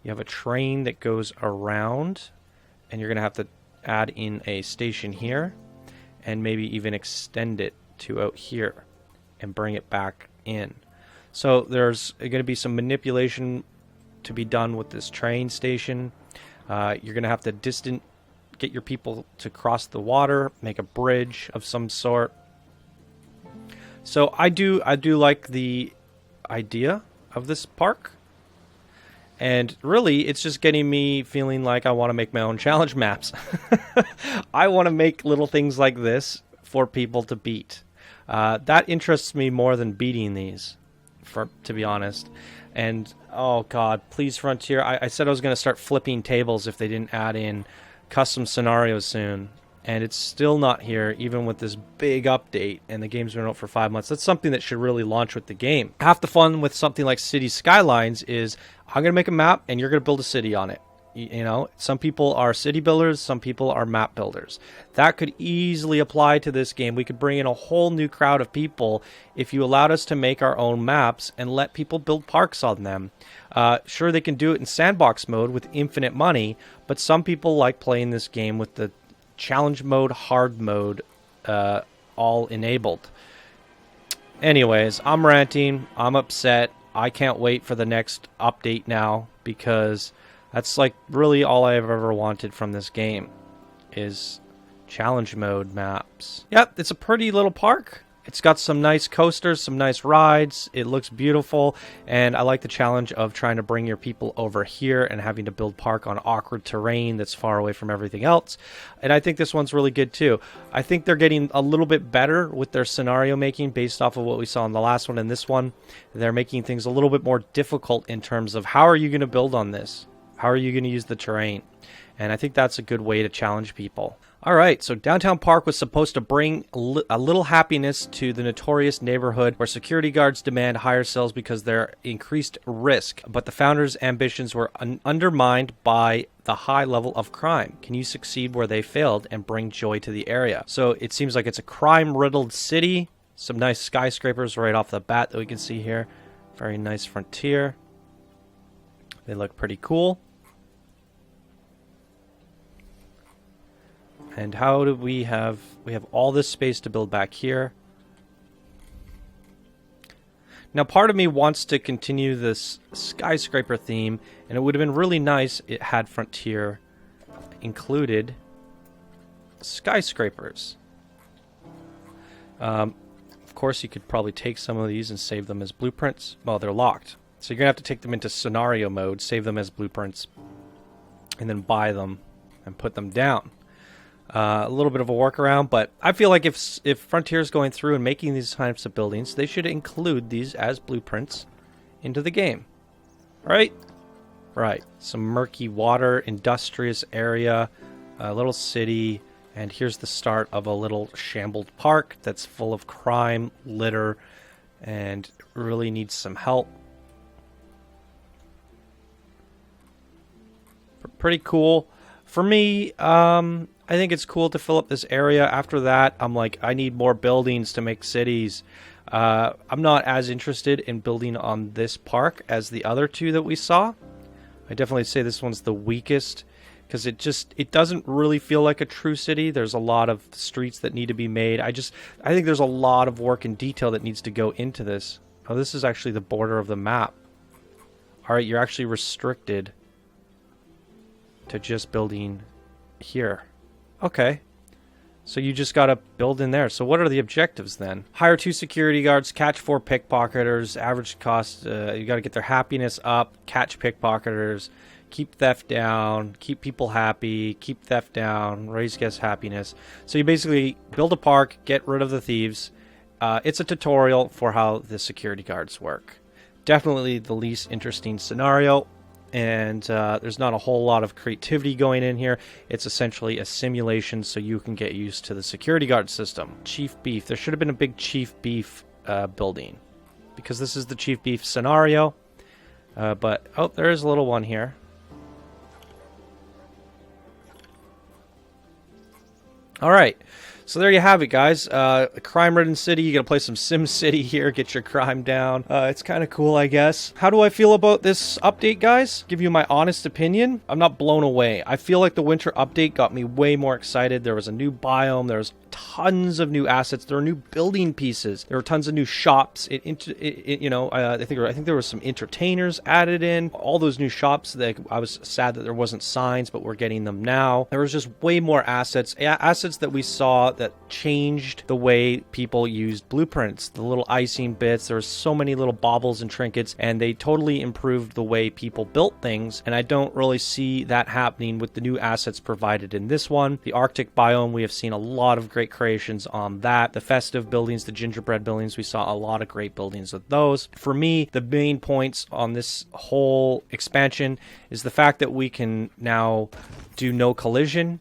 You have a train that goes around, and you're going to have to add in a station here, and maybe even extend it to out here and bring it back in. So there's going to be some manipulation to be done with this train station. You're going to have to get your people to cross the water, make a bridge of some sort. So I do like the idea of this park. And really, it's just getting me feeling like I want to make my own challenge maps. I want to make little things like this for people to beat. That interests me more than beating these, to be honest. And, oh god, please Frontier. I said I was going to start flipping tables if they didn't add in custom scenarios soon. and it's still not here, even with this big update, and the game's been out for 5 months. That's something that should really launch with the game. Half the fun with something like City Skylines is I'm going to make a map, and you're going to build a city on it. You know, some people are city builders, some people are map builders. That could easily apply to this game. We could bring in a whole new crowd of people if you allowed us to make our own maps and let people build parks on them. Sure, they can do it in sandbox mode with infinite money, but some people like playing this game with the challenge mode, hard mode, all enabled. Anyways, I'm ranting. I'm upset. I can't wait for the next update now, because that's like really all I've ever wanted from this game is challenge mode maps. Yep, it's a pretty little park. It's got some nice coasters, some nice rides. It looks beautiful, and I like the challenge of trying to bring your people over here and having to build park on awkward terrain that's far away from everything else. And I think this one's really good too. I think they're getting a little bit better with their scenario making based off of what we saw in the last one and this one. They're making things a little bit more difficult in terms of how are you going to build on this? How are you going to use the terrain? And I think that's a good way to challenge people. All right, so Downtown Park was supposed to bring a little happiness to the notorious neighborhood where security guards demand higher sales because they're increased risk. But the founders' ambitions were undermined by the high level of crime. Can you succeed where they failed and bring joy to the area? So it seems like it's a crime-riddled city. Some nice skyscrapers right off the bat that we can see here. Very nice frontier. They look pretty cool. And how do we have all this space to build back here. Now part of me wants to continue this skyscraper theme, and it would have been really nice it had Frontier included skyscrapers. Of course you could probably take some of these and save them as blueprints. Well, they're locked. So you're going to have to take them into scenario mode, save them as blueprints, and then buy them and put them down. A little bit of a workaround, but I feel like if Frontier's going through and making these types of buildings, they should include these as blueprints into the game. Right? Right. Some murky water, industrious area, a little city, and here's the start of a little shambled park that's full of crime, litter, and really needs some help. Pretty cool. For me, I think it's cool to fill up this area. After that, I'm like, I need more buildings to make cities. I'm not as interested in building on this park as the other two that we saw. I definitely say this one's the weakest because it doesn't really feel like a true city. There's a lot of streets that need to be made. I think there's a lot of work and detail that needs to go into this. Oh, this is actually the border of the map. All right, you're actually restricted to just building here. Okay. So you just got to build in there. So what are the objectives then? Hire 2 security guards, catch 4 pickpocketers, average cost, you got to get their happiness up, catch pickpocketers, keep theft down, keep people happy, keep theft down, raise guest happiness. So you basically build a park, get rid of the thieves. It's a tutorial for how the security guards work. Definitely the least interesting scenario. And there's not a whole lot of creativity going in here. It's essentially a simulation so you can get used to the security guard system. Chief Beef. There should have been a big Chief Beef building because this is the Chief Beef scenario. But, oh, there is a little one here. All right. So there you have it, guys. A crime-ridden city. You gotta play some Sim City here, get your crime down. It's kind of cool, I guess. How do I feel about this update, guys? Give you my honest opinion. I'm not blown away. I feel like the winter update got me way more excited. There was a new biome. There was tons of new assets. There were new building pieces. There were tons of new shops. I think there was some entertainers added in. All those new shops. I was sad that there wasn't signs, but we're getting them now. There was just way more assets. Assets that we saw that changed the way people used blueprints. The little icing bits, there were so many little baubles and trinkets, and they totally improved the way people built things, and I don't really see that happening with the new assets provided in this one. The Arctic biome, we have seen a lot of great creations on that. The festive buildings, the gingerbread buildings, we saw a lot of great buildings with those. For me, the main points on this whole expansion is the fact that we can now do no collision.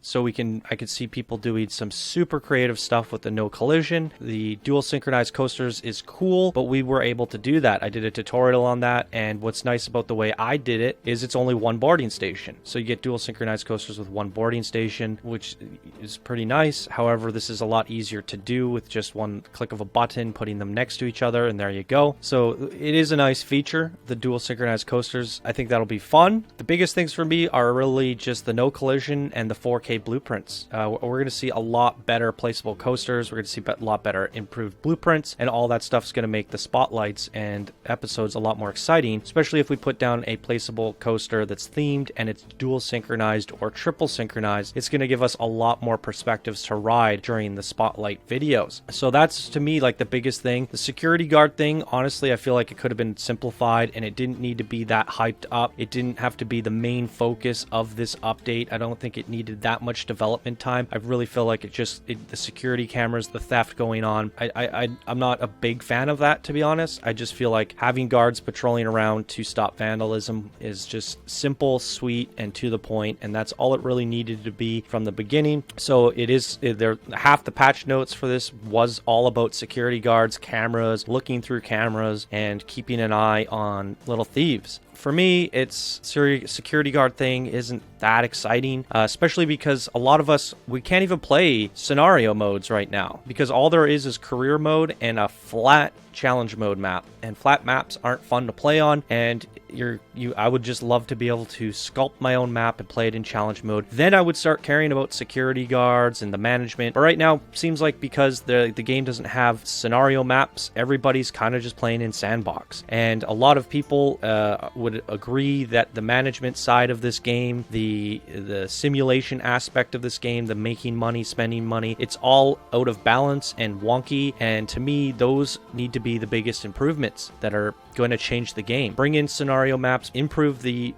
So I could see people doing some super creative stuff with the no collision. The dual synchronized coasters is cool, but we were able to do that. I did a tutorial on that, and what's nice about the way I did it is it's only one boarding station. So you get dual synchronized coasters with one boarding station, which is pretty nice. However, this is a lot easier to do with just one click of a button, putting them next to each other, and there you go. So it is a nice feature, the dual synchronized coasters. I think that'll be fun. The biggest things for me are really just the no collision and the 4K blueprints. We're going to see a lot better placeable coasters. We're going to see a lot better improved blueprints, and all that stuff's going to make the spotlights and episodes a lot more exciting, especially if we put down a placeable coaster that's themed and it's dual synchronized or triple synchronized. It's going to give us a lot more perspectives to ride during the spotlight videos. So that's, to me, like the biggest thing. The security guard thing, honestly, I feel like it could have been simplified and it didn't need to be that hyped up. It didn't have to be the main focus of this update. I don't think it needed that much development time. I really feel like the security cameras, the theft going on, I'm not a big fan of that, to be honest. I just feel like having guards patrolling around to stop vandalism is just simple, sweet, and to the point, and that's all it really needed to be from the beginning. So half the patch notes for this was all about security guards, cameras, looking through cameras, and keeping an eye on little thieves. For me, it's security guard thing isn't that exciting, especially because a lot of us, we can't even play scenario modes right now because all there is career mode and a flat challenge mode map, and flat maps aren't fun to play on, and I would just love to be able to sculpt my own map and play it in challenge mode. Then I would start caring about security guards and the management. But right now, seems like because the game doesn't have scenario maps, everybody's kind of just playing in sandbox. And a lot of people would agree that the management side of this game, the simulation aspect of this game, the making money, spending money, it's all out of balance and wonky. And to me, those need to be the biggest improvements that are going to change the game. Bring in scenario maps, improve the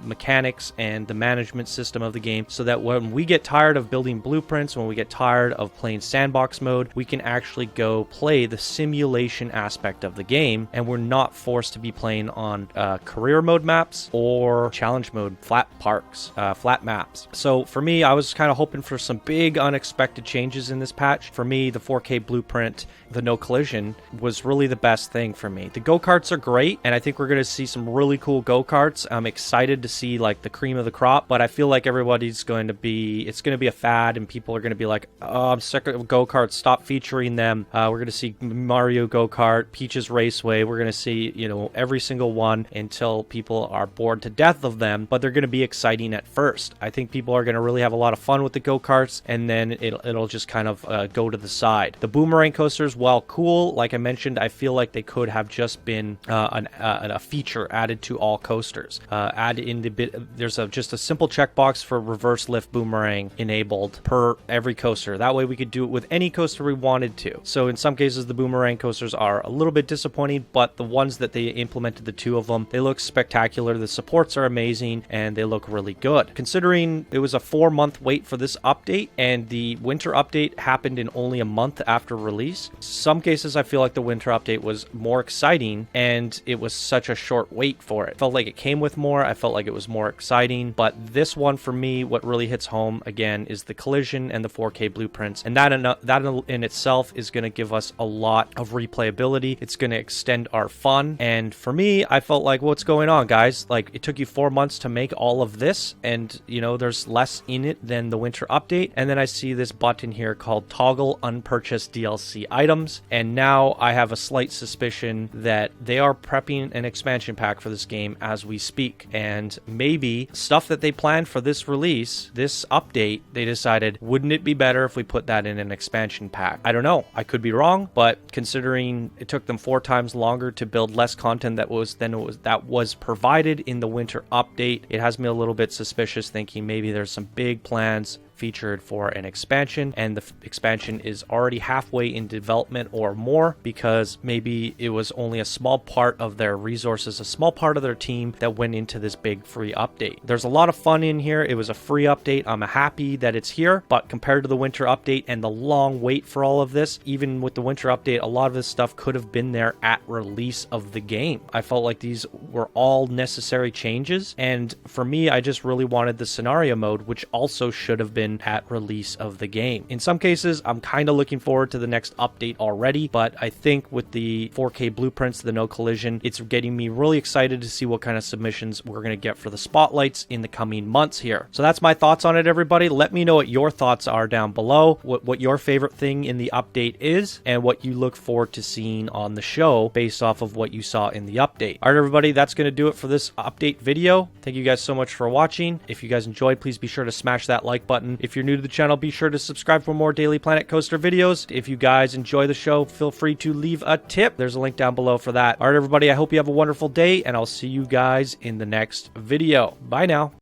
mechanics and the management system of the game, so that when we get tired of building blueprints, when we get tired of playing sandbox mode, we can actually go play the simulation aspect of the game, and we're not forced to be playing on career mode maps or challenge mode flat maps. So for me, I was kind of hoping for some big unexpected changes in this patch. For me, the 4K blueprint, the no collision was really the best thing for me. The go-karts are great, and I think we're going to see some really cool go-karts. I'm excited to see like the cream of the crop, but I feel like it's going to be a fad, and people are going to be like, oh, I'm sick of go-karts, stop featuring them. We're going to see Mario Go-Kart, Peach's Raceway. We're going to see, every single one until people are bored to death of them, but they're going to be exciting at first. I think people are going to really have a lot of fun with the go-karts, and then it'll just kind of go to the side. The boomerang coasters, while cool, like I mentioned, I feel like they could have just been a feature added to all coasters. There's just a simple checkbox for reverse lift boomerang enabled per every coaster. That way we could do it with any coaster we wanted to. So in some cases, the boomerang coasters are a little bit disappointing, but the ones that they implemented, the two of them, they look spectacular. The supports are amazing, and they look really good. Considering it was a 4-month wait for this update, and the winter update happened in only a month after release, some cases I feel like the winter update was more exciting, and it was such a short wait for it. Felt like it came with more. I felt like it was more exciting, but this one for me, what really hits home again is the collision and the 4K blueprints, and that in itself is going to give us a lot of replayability. It's going to extend our fun, and for me, I felt like, what's going on, guys? Like, it took you 4 months to make all of this, and there's less in it than the winter update. And then I see this button here called toggle unpurchased DLC items, and now I have a slight suspicion that they are prepping an expansion pack for this game as we speak, and maybe stuff that they planned for this release, this update, they decided, wouldn't it be better if we put that in an expansion pack? I don't know, I could be wrong, but considering it took them 4 times longer to build less content that was provided in the winter update, it has me a little bit suspicious, thinking maybe there's some big plans featured for an expansion, and the expansion is already halfway in development or more, because maybe it was only a small part of their resources, a small part of their team that went into this big free update. There's a lot of fun in here. It was a free update. I'm happy that it's here, but compared to the winter update and the long wait for all of this, even with the winter update, a lot of this stuff could have been there at release of the game. I felt like these were all necessary changes, and for me, I just really wanted the scenario mode, which also should have been been at release of the game. In some cases, I'm kind of looking forward to the next update already, but I think with the 4K blueprints, the no collision, it's getting me really excited to see what kind of submissions we're going to get for the spotlights in the coming months here. So that's my thoughts on it, everybody. Let me know what your thoughts are down below, what your favorite thing in the update is, and what you look forward to seeing on the show based off of what you saw in the update. All right, everybody, that's going to do it for this update video. Thank you guys so much for watching. If you guys enjoyed, please be sure to smash that like button. If you're new to the channel, be sure to subscribe for more Daily Planet Coaster videos. If you guys enjoy the show, feel free to leave a tip. There's a link down below for that. All right, everybody, I hope you have a wonderful day, and I'll see you guys in the next video. Bye now.